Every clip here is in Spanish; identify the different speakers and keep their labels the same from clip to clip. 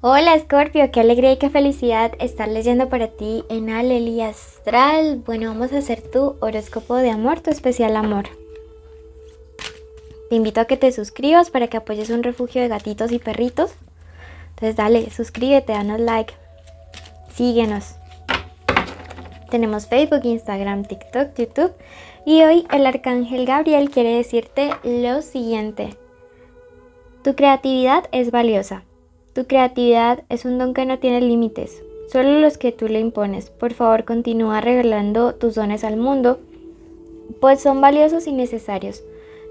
Speaker 1: Hola Scorpio, qué alegría y qué felicidad estar leyendo para ti en Aleli Astral. Bueno, vamos a hacer tu horóscopo de amor, tu especial amor. Te invito a que te suscribas para que apoyes un refugio de gatitos y perritos. Entonces dale, suscríbete, danos like, síguenos. Tenemos Facebook, Instagram, TikTok, YouTube. Y hoy el Arcángel Gabriel quiere decirte lo siguiente. Tu creatividad es valiosa. Tu creatividad es un don que no tiene límites, solo los que tú le impones. Por favor, continúa regalando tus dones al mundo, pues son valiosos y necesarios.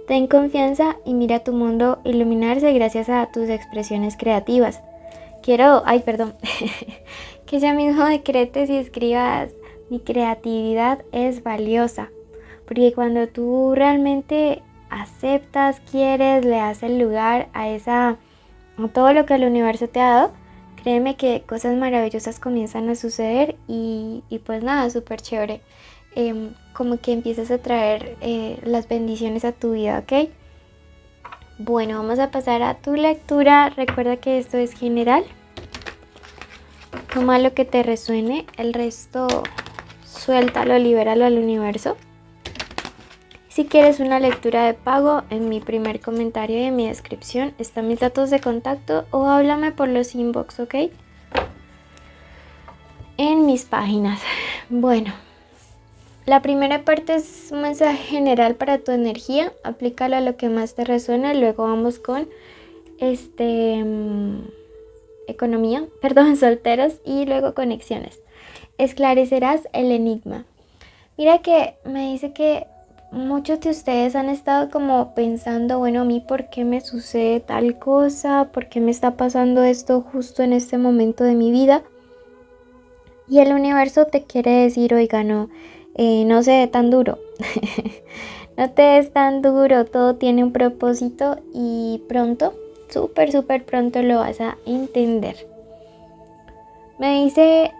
Speaker 1: Ten confianza y mira tu mundo iluminarse gracias a tus expresiones creativas. Que ya mismo decretes y escribas, mi creatividad es valiosa, porque cuando tú realmente aceptas, quieres, le das el lugar a todo lo que el universo te ha dado, créeme que cosas maravillosas comienzan a suceder y pues nada, súper chévere. Como que empiezas a traer las bendiciones a tu vida, ¿ok? Bueno, vamos a pasar a tu lectura. Recuerda que esto es general. Toma lo que te resuene, el resto suéltalo, libéralo al universo. Si quieres una lectura de pago, en mi primer comentario y en mi descripción están mis datos de contacto o háblame por los inbox, ¿ok? En mis páginas. Bueno, la primera parte es un mensaje general para tu energía. Aplícalo a lo que más te resuena. Luego vamos con solteros y luego conexiones. Esclarecerás el enigma. Mira que me dice que muchos de ustedes han estado como pensando, bueno, a mí por qué me sucede tal cosa, por qué me está pasando esto justo en este momento de mi vida. Y el universo te quiere decir, oiga, no se dé tan duro. No te des tan duro, todo tiene un propósito y pronto, súper pronto lo vas a entender. Me dice,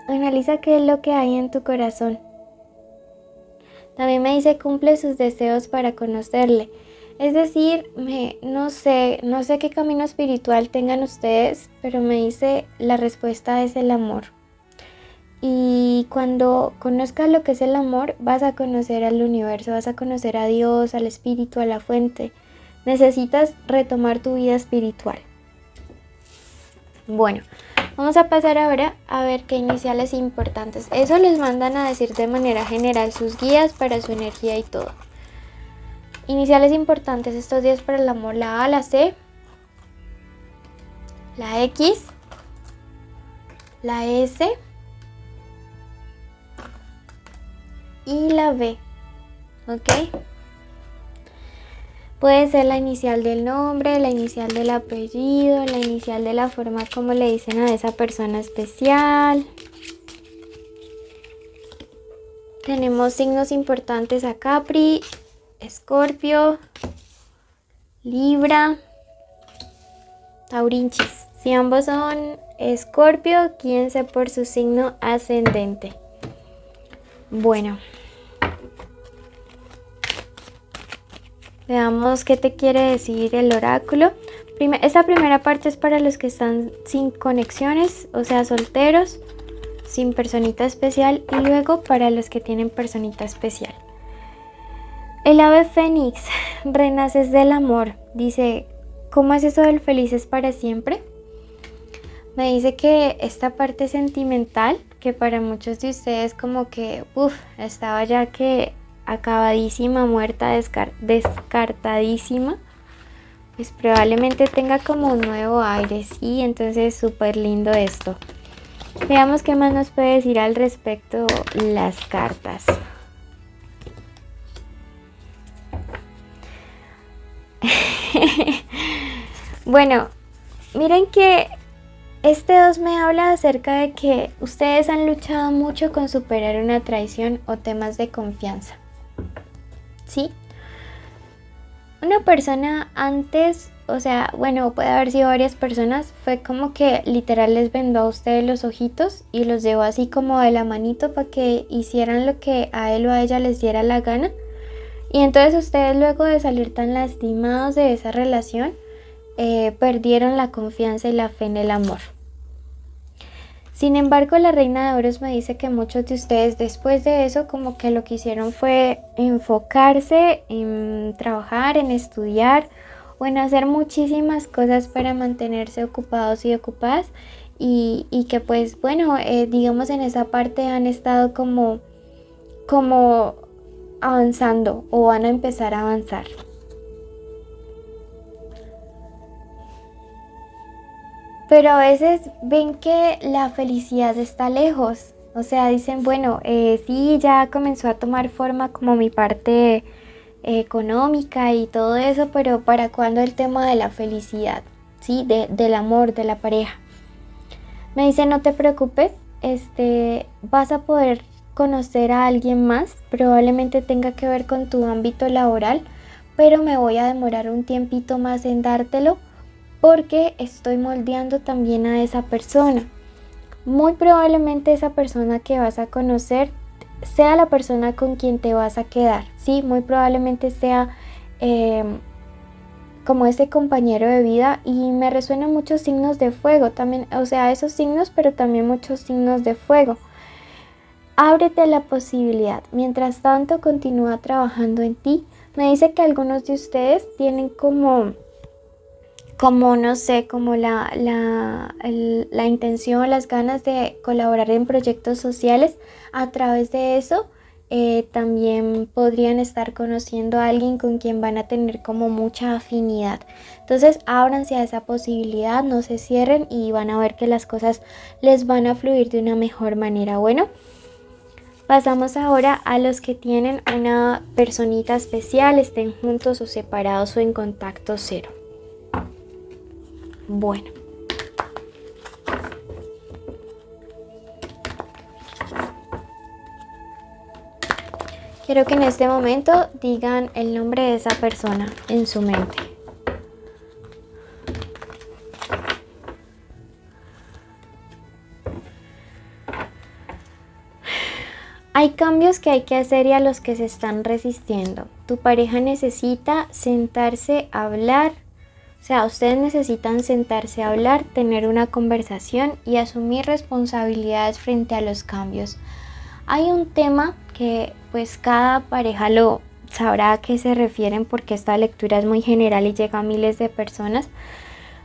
Speaker 1: analiza qué es lo que hay en tu corazón. También me dice, cumple sus deseos para conocerle. Es decir, no sé qué camino espiritual tengan ustedes, pero me dice, la respuesta es el amor. Y cuando conozcas lo que es el amor, vas a conocer al universo, vas a conocer a Dios, al espíritu, a la fuente. Necesitas retomar tu vida espiritual. Bueno, vamos a pasar ahora a ver qué iniciales importantes. Eso les mandan a decir de manera general sus guías para su energía y todo. Iniciales importantes estos días para el amor: la A, la C, la X, la S y la B. ¿Ok? Puede ser la inicial del nombre, la inicial del apellido, la inicial de la forma como le dicen a esa persona especial. Tenemos signos importantes a Capri, Escorpio, Libra, Taurinchis. Si ambos son Escorpio, guíense por su signo ascendente. Bueno, veamos qué te quiere decir el oráculo. Esta primera parte es para los que están sin conexiones, o sea, solteros, sin personita especial, y luego para los que tienen personita especial. El ave fénix, renaces del amor. Dice, ¿cómo es eso del felices para siempre? Me dice que esta parte sentimental, que para muchos de ustedes como que, estaba ya que acabadísima, muerta, descartadísima, pues probablemente tenga como un nuevo aire, ¿sí? Entonces súper lindo esto. Veamos qué más nos puede decir al respecto las cartas. Bueno, miren que este 2 me habla acerca de que ustedes han luchado mucho con superar una traición o temas de confianza. ¿Sí? Una persona antes, puede haber sido varias personas, fue como que literal les vendó a ustedes los ojitos y los llevó así como de la manito para que hicieran lo que a él o a ella les diera la gana. Y entonces ustedes, luego de salir tan lastimados de esa relación, perdieron la confianza y la fe en el amor. Sin embargo, la reina de oros me dice que muchos de ustedes después de eso como que lo que hicieron fue enfocarse en trabajar, en estudiar o en hacer muchísimas cosas para mantenerse ocupados y ocupadas y que pues bueno, digamos en esa parte han estado como avanzando o van a empezar a avanzar. Pero a veces ven que la felicidad está lejos. O sea, dicen, bueno, sí, ya comenzó a tomar forma como mi parte económica y todo eso, pero ¿para cuándo el tema de la felicidad? Sí, del amor, de la pareja. Me dice, no te preocupes, vas a poder conocer a alguien más, probablemente tenga que ver con tu ámbito laboral, pero me voy a demorar un tiempito más en dártelo porque estoy moldeando también a esa persona. Muy probablemente esa persona que vas a conocer sea la persona con quien te vas a quedar, ¿sí? Muy probablemente sea como ese compañero de vida y me resuenan muchos signos de fuego también, o sea, esos signos, pero también muchos signos de fuego. Ábrete a la posibilidad. Mientras tanto, continúa trabajando en ti. Me dice que algunos de ustedes tienen como no sé, como la intención, las ganas de colaborar en proyectos sociales. A través de eso también podrían estar conociendo a alguien con quien van a tener como mucha afinidad. Entonces ábranse a esa posibilidad, no se cierren y van a ver que las cosas les van a fluir de una mejor manera. Bueno, pasamos ahora a los que tienen una personita especial, estén juntos o separados o en contacto cero. Bueno, quiero que en este momento digan el nombre de esa persona en su mente. Hay cambios que hay que hacer y a los que se están resistiendo. Tu pareja necesita sentarse a hablar. O sea, ustedes necesitan sentarse a hablar, tener una conversación y asumir responsabilidades frente a los cambios. Hay un tema que pues cada pareja lo sabrá a qué se refieren porque esta lectura es muy general y llega a miles de personas.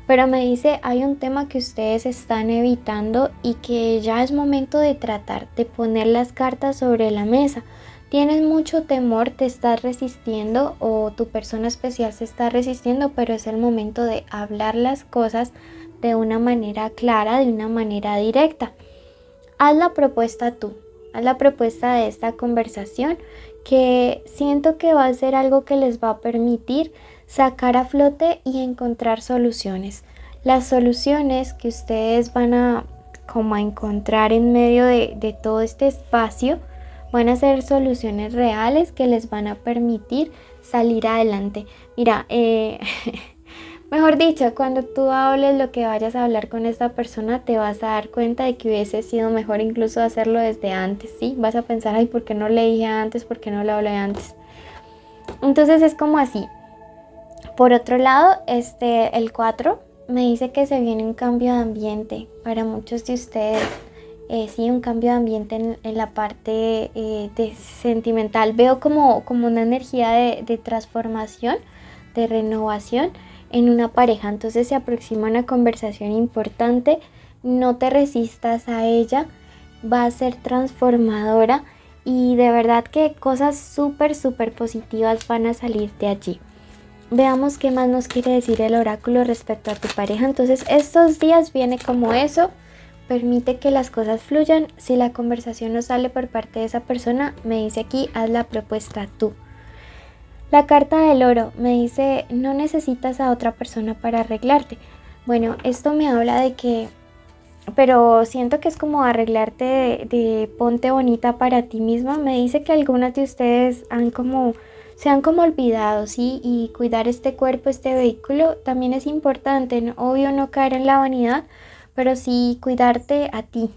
Speaker 1: Pero me dice, hay un tema que ustedes están evitando y que ya es momento de tratar, de poner las cartas sobre la mesa. Tienes mucho temor, te estás resistiendo o tu persona especial se está resistiendo, pero es el momento de hablar las cosas de una manera clara, de una manera directa. Haz la propuesta tú, haz la propuesta de esta conversación que siento que va a ser algo que les va a permitir sacar a flote y encontrar soluciones. Las soluciones que ustedes van a como a encontrar en medio de todo este espacio van a ser soluciones reales que les van a permitir salir adelante. Mira, mejor dicho, cuando tú hables lo que vayas a hablar con esta persona, te vas a dar cuenta de que hubiese sido mejor incluso hacerlo desde antes, ¿sí? Vas a pensar, ay, ¿por qué no le dije antes? ¿Por qué no le hablé antes? Entonces es como así. Por otro lado, el 4 me dice que se viene un cambio de ambiente para muchos de ustedes. Sí, un cambio de ambiente en la parte de sentimental. Veo como una energía de transformación, de renovación en una pareja. Entonces se aproxima una conversación importante. No te resistas a ella. Va a ser transformadora y de verdad que cosas súper positivas van a salir de allí. Veamos qué más nos quiere decir el oráculo respecto a tu pareja. Entonces estos días viene como eso. Permite que las cosas fluyan. Si la conversación no sale por parte de esa persona, me dice aquí, haz la propuesta tú. La carta del oro me dice, no necesitas a otra persona para arreglarte. Bueno, esto me habla de que, pero siento que es como arreglarte de ponte bonita para ti misma. Me dice que algunas de ustedes se han como olvidado, ¿sí? Y cuidar este cuerpo, este vehículo, también es importante, ¿no? Obvio no caer en la vanidad, pero sí cuidarte a ti.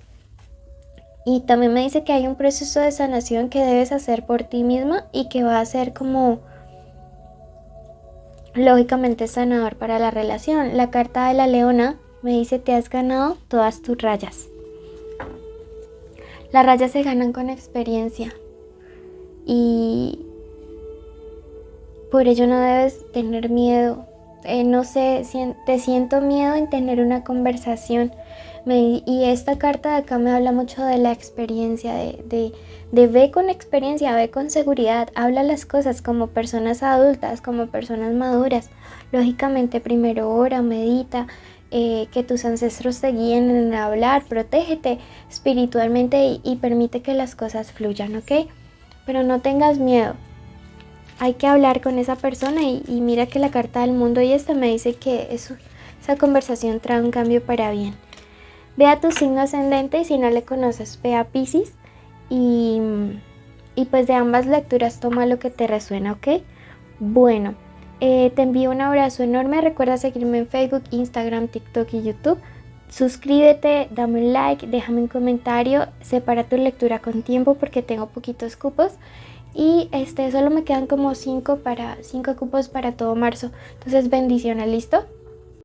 Speaker 1: Y también me dice que hay un proceso de sanación que debes hacer por ti misma y que va a ser como lógicamente sanador para la relación. La carta de la leona me dice te has ganado todas tus rayas. Las rayas se ganan con experiencia y por ello no debes tener miedo. No sé, te siento miedo en tener una conversación. Y esta carta de acá me habla mucho de la experiencia, de ve con experiencia, ve con seguridad, habla las cosas como personas adultas, como personas maduras. Lógicamente primero ora, medita, que tus ancestros te guíen en hablar, protégete espiritualmente y permite que las cosas fluyan, ¿ok? Pero no tengas miedo. Hay que hablar con esa persona y mira que la carta del mundo y esta me dice que esa conversación trae un cambio para bien. Ve a tu signo ascendente y si no le conoces, ve a Piscis y pues de ambas lecturas toma lo que te resuena, ¿ok? Bueno, te envío un abrazo enorme. Recuerda seguirme en Facebook, Instagram, TikTok y YouTube. Suscríbete, dame un like, déjame un comentario, separa tu lectura con tiempo porque tengo poquitos cupos. Y solo me quedan como 5 cupos para todo marzo. Entonces bendiciones, ¿listo?